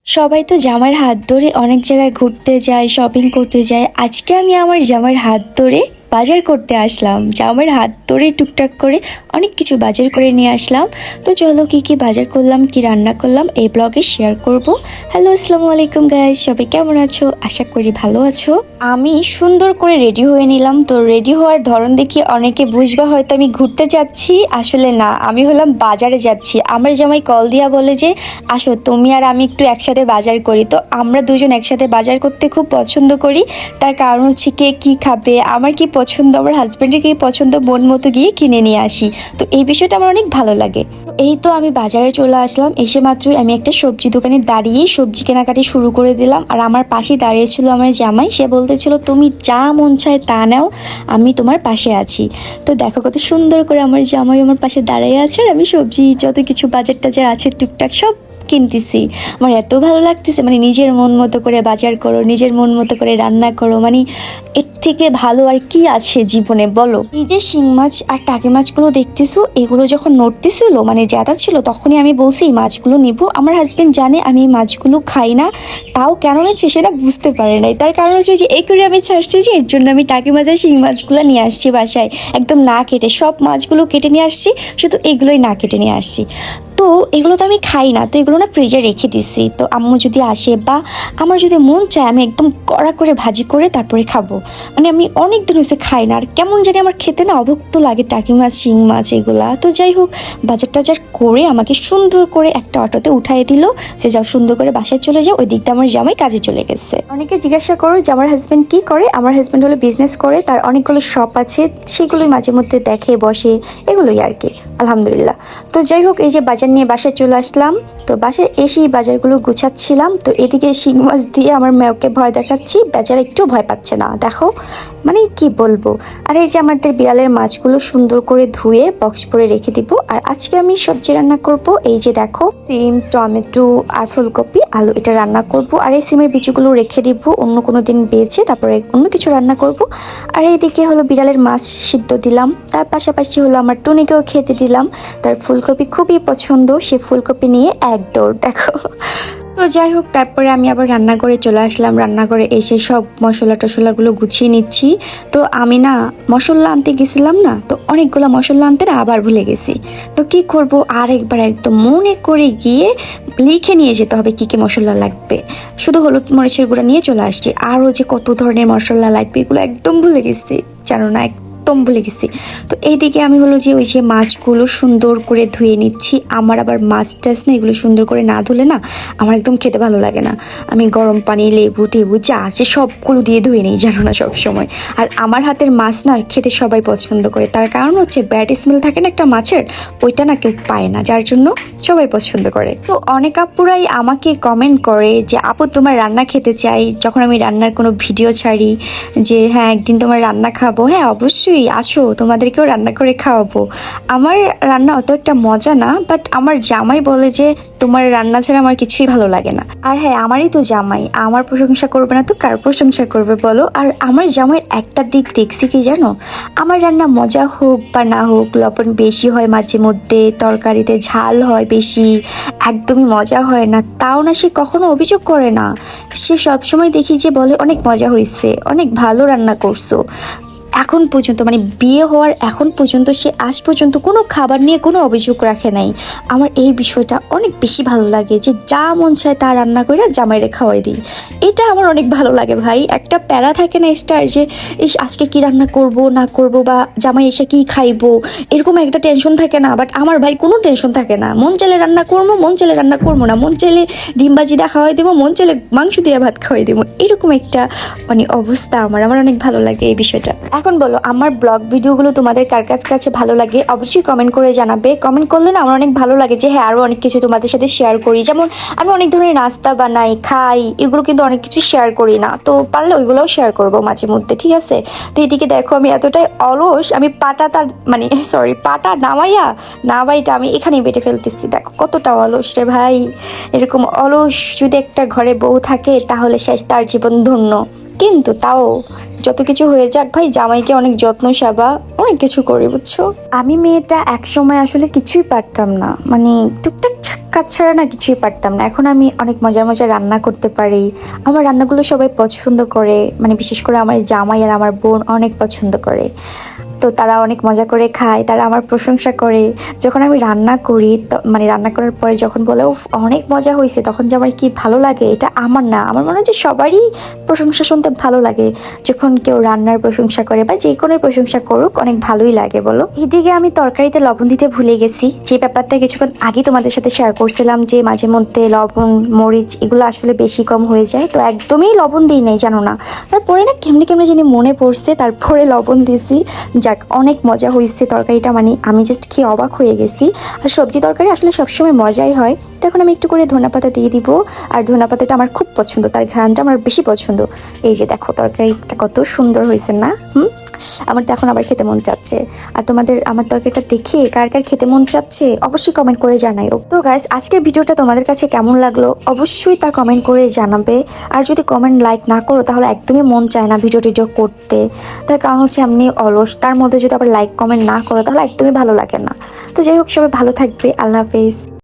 সবাই তো জামাইয়ের হাত ধরে অনেক জায়গায় ঘুরতে যায়, শপিং করতে যায়। আজকে আমি আমার জামাইয়ের হাত ধরে বাজার করতে আসলাম। জামাইয়ের হাত ধরে টুকটাক করে অনেক কিছু বাজার করে নিয়ে আসলাম। তো চলো কি কি বাজার করলাম, কি রান্না করলাম এই ব্লগে শেয়ার করব। হ্যালো, আসসালামু আলাইকুম গাইস, সবাই কেমন আছো? আশা করি ভালো আছো। আমি সুন্দর করে রেডি হয়ে নিলাম। তো রেডি হওয়ার ধরন দেখি অনেকে বুঝবা হয়তো আমি ঘুরতে যাচ্ছি, আসলে না, আমি হলাম বাজারে যাচ্ছি। আমার জামাই কল দিয়া বলে যে আসো তুমি আর আমি একটু একসাথে বাজার করি। তো আমরা দুজন একসাথে বাজার করতে খুব পছন্দ করি। তার কারণ হচ্ছে কে কী খাবে, আমার কি পছন্দ, আমার হাজব্যান্ডের কী পছন্দ, মন মতো গিয়ে কিনে নিয়ে আসি। তো এই বিষয়টা আমার অনেক ভালো লাগে। তো এই তো আমি বাজারে চলে আসলাম। এসে মাত্রই আমি একটা সবজি দোকানে দাঁড়িয়ে সবজি কেনাকাটি শুরু করে দিলাম। আর আমার পাশে দাঁড়িয়েছিল আমার জামাই, সে বলতেছিল তুমি যা মন চায় তা নাও, আমি তোমার পাশে আছি। তো দেখো কত সুন্দর করে আমার জামাই আমার পাশে দাঁড়িয়ে আছে, আর আমি সবজি যত কিছু বাজার টাজার আছে টুকটাক সব কিনতেছি। আমার এত ভালো লাগতেছে, মানে নিজের মন মতো করে বাজার করো, নিজের মন মতো করে রান্না করো, মানে এর থেকে ভালো আর কি আছে জীবনে বলো। এই যে শিং মাছ আর টাকি মাছগুলো দেখতেছো, এগুলো যখন নড়তেছিল মানে জ্যাদা ছিল, তখনই আমি বলছি এই মাছগুলো নিব। আমার হাজবেন্ড জানে আমি এই মাছগুলো খাই না, তাও কেন নিচ্ছে সেটা বুঝতে পারে নাই। তার কারণ হচ্ছে যে এই করে আমি ছাড়ছি যে এর জন্য আমি টাকি মাছ আর শিং মাছগুলো নিয়ে আসছি বাসায়, একদম না কেটে। সব মাছগুলো কেটে নিয়ে আসছি, শুধু এগুলোই না কেটে নিয়ে আসছি। তো এগুলো তো আমি খাই না, তো এগুলো না ফ্রিজে রেখে দিছি। তো আম্মু যদি আসে বা আমার যদি মন চায় আমি একদম কড়া করে ভাজি করে তারপরে খাবো। মানে আমি অনেক দিন হয়েছে খাই না, আর কেমন জানি আমার খেতে না অভুক্ত লাগে টাকি মাছ শিং মাছ এগুলা। তো যাই হোক, বাজার টাজার করে আমাকে সুন্দর করে একটা অটোতে উঠাই দিল যে যাও সুন্দর করে বাসায় চলে যাও। ওই দিকটা আমার জামাই কাজে চলে গেছে। অনেকে জিজ্ঞাসা করো যে আমার হাজব্যান্ড কি করে। আমার হাজব্যান্ড হলো বিজনেস করে, তার অনেকগুলো শপ আছে, সেগুলোই মাঝে মধ্যে দেখে বসে, এগুলোই আর কি, আলহামদুলিল্লাহ। তো যাই হোক, এই যে বাজার নিয়ে বাসায় চলে আসলাম। তো বাসায় এসেই বাজারগুলো গুছাচ্ছিলাম। তো এদিকে শিং মাছ দিয়ে আমার মেয়েকে ভয় দেখাচ্ছি, বেচারা একটু ভয় পাচ্ছে না, দেখো মানে কি বলবো। আর এই যে আমাদের বিড়ালের মাছগুলো সুন্দর করে ধুয়ে বক্স করে রেখে দিব। আর আজকে আমি সবজি রান্না করব। এই যে দেখো, সিম, টমেটো আর ফুলকপি, আলু, এটা রান্না করব। আর এই সিমের বিচিগুলো রেখে দিব, অন্য কোনো দিন বেছে তারপরে অন্য কিছু রান্না করব। আর এইদিকে হলো বিড়ালের মাছ সিদ্ধ দিলাম, তার পাশাপাশি হলো আমার টুনিকেও খেতে দিলাম। তার ফুলকপি খুবই পছন্দ, সে ফুলকপি নিয়ে এক দৌড়, দেখো। তো যাই হোক, তারপরে আমি আবার রান্নাঘরে চলে আসলাম। রান্নাঘরে এসে সব মশলা টশলাগুলো গুছিয়ে নিচ্ছি। তো আমি না মশলা আনতে গেছিলাম না, তো অনেকগুলো মশলা আনতে না আবার ভুলে গেছি। তো কি করব, আরেকবার একদম মনে করে গিয়ে লিখে নিয়ে যেতে হবে কি কি মশলা লাগবে। শুধু হলুদ মরিচের গুঁড়া নিয়ে চলে আসছি, আরও যে কত ধরনের মশলা লাগবে এগুলো একদম ভুলে গেছি, জানো না, একদম ভুলে গেছি। তো এইদিকে আমি হলো যে ওই যে মাছগুলো সুন্দর করে ধুয়ে নিচ্ছি। আমার আবার মাছ টাছ না এগুলো সুন্দর করে না ধুলে না আমার একদম খেতে ভালো লাগে না। আমি গরম পানি, লেবু টেবু যা আছে সবগুলো দিয়ে ধুয়ে নিই, জানো না, সব সময়। আর আমার হাতের মাছ না খেতে সবাই পছন্দ করে, তার কারণ হচ্ছে ব্যাড স্মেল থাকে না একটা মাছের, ওইটা না কেউ পায় না, যার জন্য সবাই পছন্দ করে। তো অনেক আপুরাই আমাকে কমেন্ট করে যে আপু তোমার রান্না খেতে চাই, যখন আমি রান্নার কোনো ভিডিও ছাড়ি যে হ্যাঁ একদিন তোমার রান্না খাবো। হ্যাঁ অবশ্যই আসো, তোমাদেরকেও রান্না করে খাওয়াবো। আমার রান্না অত একটা মজা না, বাট আমার জামাই বলে যে তোমার রান্না ছাড়া আমার কিছুই ভালো লাগে না। আর হ্যাঁ, আমারই তো জামাই, আমার প্রশংসা করবে না তো কার প্রশংসা করবে বলো। আর আমার জামাইয়ের একটা দিক দেখছি কি জানো, আমার রান্না মজা হোক বা না হোক, লবণ বেশি হয় মাঝে মধ্যে, তরকারিতে ঝাল হয় বেশি, একদমই মজা হয় না, তাও না সে কখনো অভিযোগ করে না। সে সবসময় দেখি যে বলে অনেক মজা হয়েছে, অনেক ভালো রান্না করছো। এখন পর্যন্ত মানে বিয়ে হওয়ার এখন পর্যন্ত সে আজ পর্যন্ত কোনো খাবার নিয়ে কোনো অভিযোগ রাখে নাই। আমার এই বিষয়টা অনেক বেশি ভালো লাগে যে যা মন চায় তা রান্না করে জামাইরে খাওয়াই দিই। এটা আমার অনেক ভালো লাগে ভাই। একটা প্যারা থাকে না স্টার যে ইস আজকে কি রান্না করব না করব, বা জামাই এসে কি খাইবো, এরকম একটা টেনশন থাকে না। বাট আমার ভাই কোনো টেনশন থাকে না, মন চাইলে রান্না করবো, মন চাইলে রান্না করবো না, মন চাইলে ডিম ভাজি দিয়ে খাওয়াই দেবো, মন চাইলে মাংস দিয়ে ভাত খাওয়াই দেবো, এরকম একটা মানে অবস্থা। আমার অনেক ভালো লাগে এই বিষয়টা। এখন বলো আমার ব্লগ ভিডিওগুলো তোমাদের কার কাছে ভালো লাগে অবশ্যই কমেন্ট করে জানাবে। কমেন্ট করলে না আমার অনেক ভালো লাগে যে হ্যাঁ আরও অনেক কিছু তোমাদের সাথে শেয়ার করি। যেমন আমি অনেক ধরনের নাস্তা বানাই, খাই, এগুলো কিন্তু অনেক কিছু শেয়ার করি না, তো পারলে ওইগুলোও শেয়ার করবো মাঝে মধ্যে, ঠিক আছে। তো এদিকে দেখো আমি এতটাই অলস, আমি পাটা নামাইটা আমি এখানেই বেটে ফেলতেছি। দেখো কতটা অলস রে ভাই। এরকম অলস যদি একটা ঘরে বউ থাকে তাহলে শেষ, তার জীবন ধন্য। কিন্তু তাও যত কিছু হয়ে যাক ভাই, জামাইকে অনেক যত্ন সেবা অনেক কিছু করি, বুঝছো। আমি মেয়েটা এক সময় আসলে কিছুই পারতাম না, মানে টুকটাক কাজ ছাড়া না কিছুই পারতাম না। এখন আমি অনেক মজার মজার রান্না করতে পারি। আমার রান্নাগুলো সবাই পছন্দ করে, মানে বিশেষ করে আমার জামাই আর আমার বোন অনেক পছন্দ করে। তো তারা অনেক মজা করে খায়, তারা আমার প্রশংসা করে। যখন আমি রান্না করি মানে রান্না করার পরে যখন বলে উফ অনেক মজা হয়েছে, তখন যে আমার কি ভালো লাগে। এটা আমার না, আমার মনে হয় যে সবারই প্রশংসা শুনতে ভালো লাগে। যখন কেউ রান্নার প্রশংসা করে বা যে কোনো প্রশংসা করুক, অনেক ভালোই লাগে বলো। এদিকে আমি তরকারিতে লবণ দিতে ভুলে গেছি, যে ব্যাপারটা কিছুক্ষণ আগে তোমাদের সাথে শেয়ার করছিলাম, যে মাঝে মধ্যে লবণ মরিচ এগুলো আসলে বেশি কম হয়ে যায়। তো একদমই লবণ দিই নাই জানো না, তারপরে না কেমনে কেমনে জানি মনে পড়ছে, তারপরে লবণ দিয়েছি। যাক, অনেক মজা হয়েছে তরকারিটা, মানে আমি জাস্ট খেয়ে অবাক হয়ে গেছি। আর সবজি তরকারি আসলে সবসময় মজাই হয়। তো এখন আমি একটু করে ধনেপাতা দিয়ে দিব। আর ধনেপাতাটা আমার খুব পছন্দ, তার ঘ্রাণটা আমার বেশি পছন্দ। এই যে দেখো তরকারিটা কত সুন্দর হয়েছে না? আমার তো এখন আবার খেতে মন চাচ্ছে। আর তোমাদের আমার তরকারিটা দেখে কার কার খেতে মন চাচ্ছে অবশ্যই কমেন্ট করে জানাইও। তো গাইস, আজকের ভিডিওটা তোমাদের কাছে কেমন লাগলো অবশ্যই তা কমেন্ট করে জানাবে। আর যদি কমেন্ট লাইক না করো তাহলে একদমই মন চায় না ভিডিও করতে। তার কারণ হচ্ছে এমনি অলস, তার মধ্যে যদি আবার লাইক কমেন্ট না করো তাহলে একদমই ভালো লাগে না। তো যাই হোক, সবাই ভালো থাকবে। আল্লাহ হাফেজ।